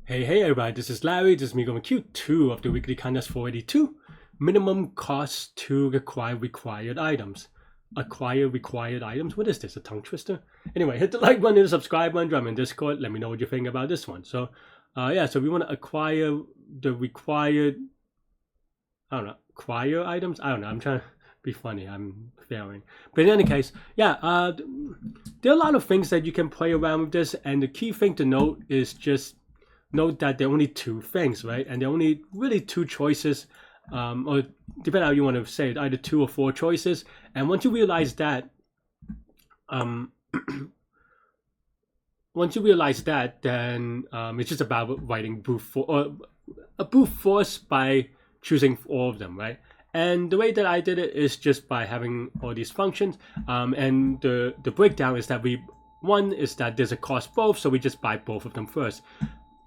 Hey everybody, this is Larry. This is me going Q2 of the weekly contest 482. Minimum cost to acquire required items. Acquire required items? What is this, a tongue twister? Anyway, hit the like button and the subscribe button, drop in Discord, let me know what you think about this one. So we want to acquire the required, acquire items? I don't know, I'm trying to be funny, I'm failing. But in any case, there are a lot of things that you can play around with this, and the key thing to note is just note that there are only two things, right? And there are only really two choices, or depending on how you want to say it, either 2 or 4 choices. And once you realize that, then it's just about writing brute force by choosing all of them, right? And the way that I did it is just by having all these functions. And the breakdown is that one is that there's a cost both, so we just buy both of them first.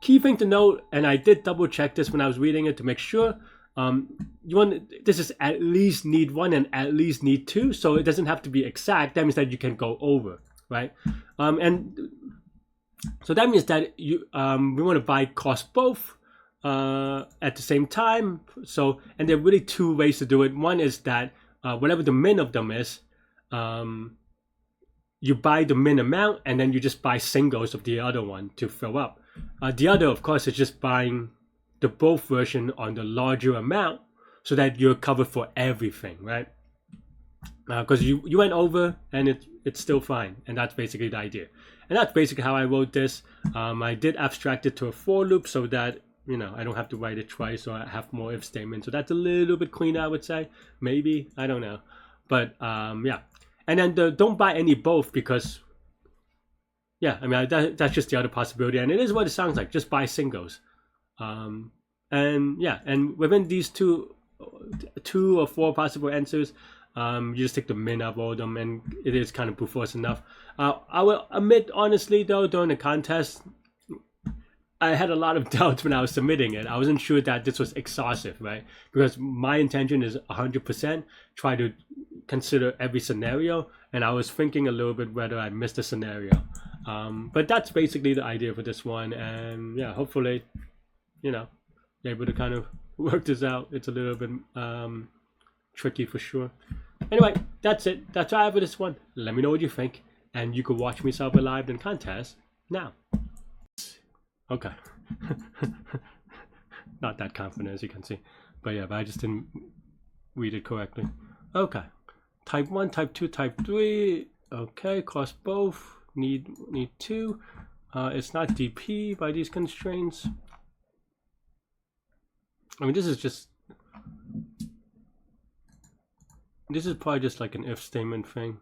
Key thing to note, and I did double check this when I was reading it to make sure, this is at least need 1 and at least need 2, so it doesn't have to be exact. That means that you can go over, right? And so that means that we want to buy cost both at the same time. So, and there are really 2 ways to do it. One is that whatever the min of them is, you buy the min amount and then you just buy singles of the other one to fill up. The other, of course, is just buying the both version on the larger amount so that you're covered for everything, right? Because you went over and it's still fine, and that's basically the idea. And that's basically how I wrote this. I did abstract it to a for loop so that I don't have to write it twice, or I have more if statements. So that's a little bit cleaner, I would say. Maybe, I don't know. But yeah. And then don't buy any both, because that's just the other possibility, and it is what it sounds like. Just buy singles, and within these two or 4 possible answers, you just take the min of all of them, and it is kind of brute force enough. I will admit, honestly, though, during the contest, I had a lot of doubts when I was submitting it. I wasn't sure that this was exhaustive, right? Because my intention is 100% try to consider every scenario, and I was thinking a little bit whether I missed a scenario. But that's basically the idea for this one, and yeah, hopefully, you're able to kind of work this out. It's a little bit tricky for sure. Anyway, that's it. That's all I have for this one. Let me know what you think, and you can watch me solve a live in contest now. Okay. Not that confident, as you can see, but yeah, but I just didn't read it correctly. Okay. Type 1, type 2, type 3. Okay, cost both. Need 2. It's not DP by these constraints. I mean, this is probably just like an if statement thing.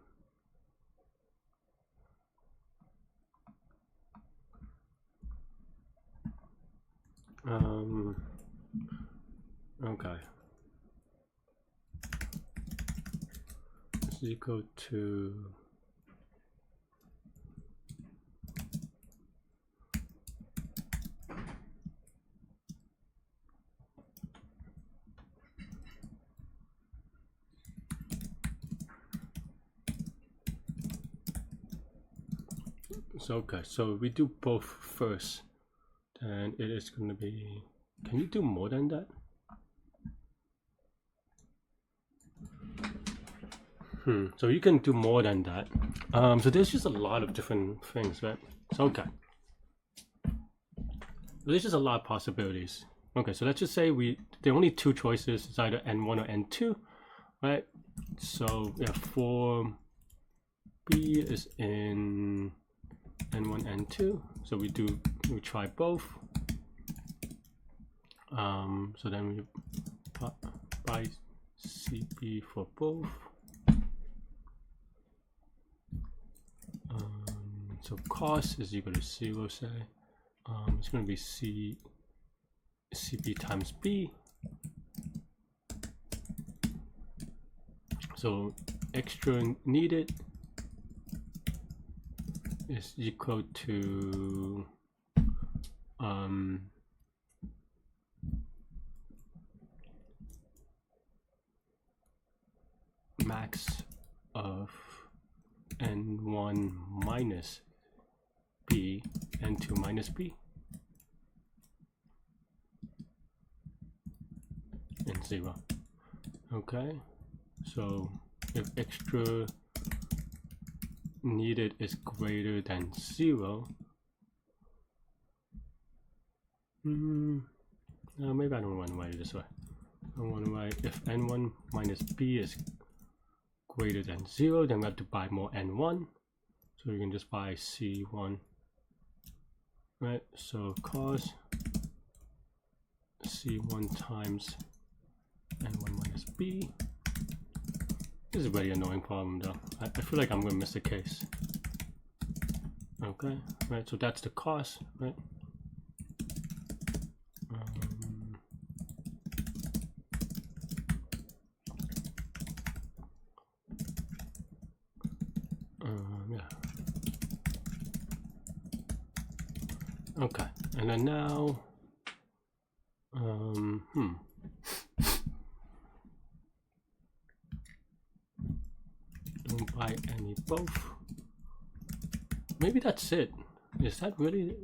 Okay. This is equal to so we do both first, and it is going to be, can you do more than that? So you can do more than that. So there's just a lot of different things, right? So okay, there's just a lot of possibilities. Okay, so let's just say there are only 2 choices. It's either N1 or N2, right? So yeah, for B is in N1, N2. So we try both. So then we buy CB for both. So cost is equal to 0, say. It's going to be CB times B. So extra needed is equal to max of N1 minus B, N2 minus B. and 0. Okay, so if extra needed is greater than 0, no, maybe I don't want to write it this way. I want to write if n1 minus b is greater than 0, then we have to buy more n1. So you can just buy c1, right? So cos c1 times n1 minus b. This is a very annoying problem though. I feel like I'm going to miss the case. Okay, right, so that's the cos, right? Yeah. Okay, and then now, don't buy any both. Maybe that's it. Is that really?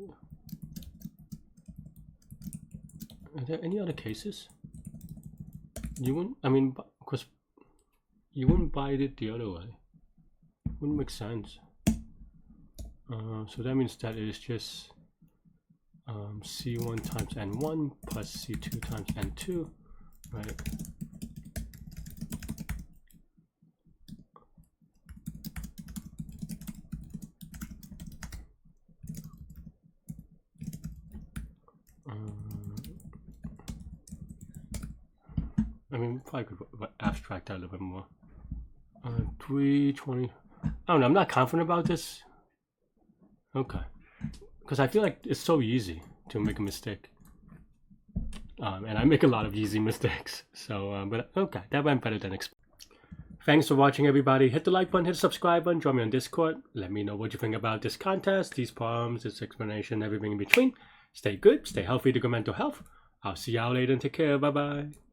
Are there any other cases? You wouldn't, I mean, because you wouldn't buy it the other way. Wouldn't make sense. So that means that it is just c1 times n1 plus c2 times n2, right? I mean, probably could abstract that a little bit more. 320. I don't know. I'm not confident about this. Okay, because I feel like it's so easy to make a mistake, and I make a lot of easy mistakes. So, but okay, that went better than expected. Thanks for watching, everybody. Hit the like button, hit the subscribe button, join me on Discord. Let me know what you think about this contest, these problems, this explanation, everything in between. Stay good, stay healthy to good mental health. I'll see y'all later and take care. Bye bye.